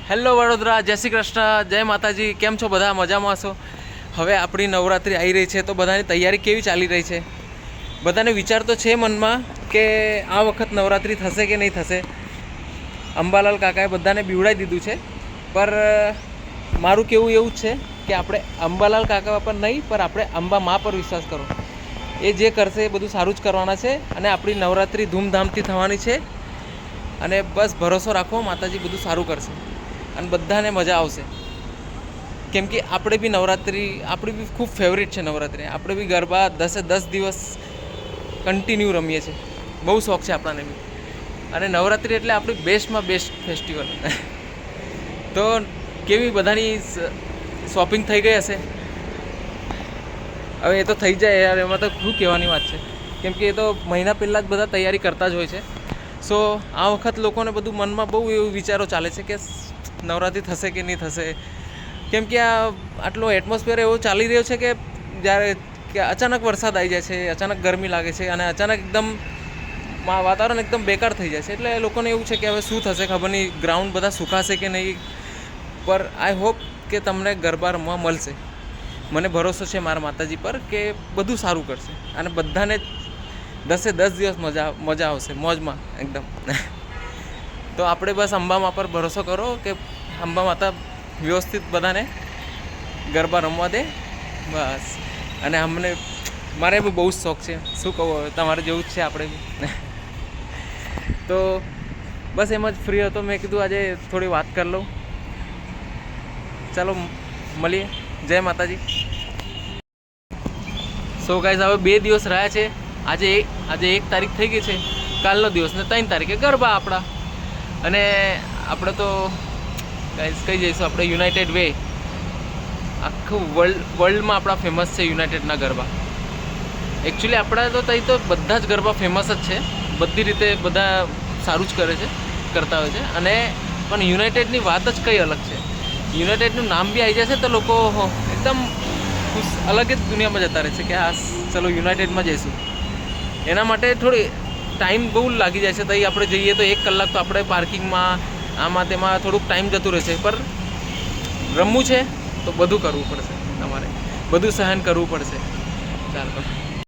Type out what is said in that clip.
Hello Vadodara, જય શ્રી કૃષ્ણ, જય માતાજી. કેમ છો બધા? મજામાં છો? હવે આપણી નવરાત્રિ આવી રહી છે તો બધાની તૈયારી કેવી ચાલી રહી છે? બધાને વિચાર તો છે મનમાં કે આ વખત નવરાત્રિ થશે કે નહીં થશે. અંબાલાલ કાકાએ બધાને બીવડાવી દીધું છે, પર મારું કેવું એવું જ છે કે આપણે અંબાલાલ કાકા પર નહીં, પર આપણે અંબા મા પર વિશ્વાસ કરો. એ જે કરશે એ બધું સારું જ કરવાના છે અને આપણી નવરાત્રિ ધૂમધામથી થવાની છે. અને બસ ભરોસો રાખો, માતાજી બધું સારું કરશે અને બધાને મજા આવશે. કેમ કે આપણે બી નવરાત્રિ આપણી બી ખૂબ ફેવરિટ છે. નવરાત્રિ આપણે બી ગરબા 10 દિવસ કન્ટિન્યુ રમીએ છીએ. બહુ શોખ છે આપણાને બી. અને નવરાત્રિ એટલે આપણી બેસ્ટમાં બેસ્ટ ફેસ્ટિવલ. તો કેવી બધાની શોપિંગ થઈ ગઈ હશે? હવે એ તો થઈ જાય યાર, એમાં તો શું કહેવાની વાત છે. કેમ કે એ તો મહિના પહેલાં જ બધા તૈયારી કરતા જ હોય છે. સો આ વખત લોકોને બધું મનમાં બહુ એવું વિચારો ચાલે છે કે નવરાત્રિ થશે કે નહીં થશે. કેમ કે આટલો એટમોસ્ફિયર એવો ચાલી રહ્યો છે કે જ્યારે કે અચાનક વરસાદ આવી જાય છે, અચાનક ગરમી લાગે છે અને અચાનક એકદમ વાતાવરણ એકદમ બેકાર થઈ જાય છે. એટલે લોકોને એવું છે કે હવે શું થશે ખબર નહીં, ગ્રાઉન્ડ બધા સુકાશે કે નહીં. પર આઈ હોપ કે તમને ગરબા રમવા મળશે. મને ભરોસો છે મારા માતાજી પર કે બધું સારું કરશે અને બધાને 10 દિવસ મજા આવશે, મોજમાં એકદમ. તો આપણે બસ અંબા મા પર ભરોસો કરો કે અંબા માતા વ્યવસ્થિત બધાને ગરબા રમવા દે, બસ. અને મારે બી બહુ જ શોખ છે, શું કહું, હવે તમારે જેવું જ છે આપણે બી. તો બસ એમ જ ફ્રી હતો, મેં કીધું આજે થોડી વાત કરી લઉં. ચાલો મળીએ. જય માતાજી. સો ગાઈઝ, હવે 2 દિવસ રહ્યા છે. આજે 1 તારીખ થઈ ગઈ છે, કાલનો દિવસ ને 3 તારીખે ગરબા આપણા. અને આપણે તો ગાઈઝ કઈ જઈશું, આપણે યુનાઇટેડ વે. આખું વર્લ્ડમાં આપણા ફેમસ છે યુનાઇટેડના ગરબા. એકચ્યુઅલી આપણા તો ત્યાં તો બધા જ ગરબા ફેમસ જ છે, બધી રીતે બધા સારું જ કરતા હોય છે. અને પણ યુનાઇટેડની વાત જ કંઈ અલગ છે. યુનાઇટેડનું નામ બી આવી જશે તો લોકો એકદમ અલગ જ દુનિયામાં જતા રહે છે કે હા ચલો યુનાઇટેડમાં જઈશું. એના માટે થોડી ટાઈમ બહુ લાગી જાય છે. ત્યાં આપણે જઈએ તો 1 કલાક તો આપણે પાર્કિંગમાં આમાં તેમાં થોડુંક ટાઈમ જતું રહેશે. પર રમવું છે તો બધું કરવું પડશે, તમારે બધું સહન કરવું પડશે. ચાલો.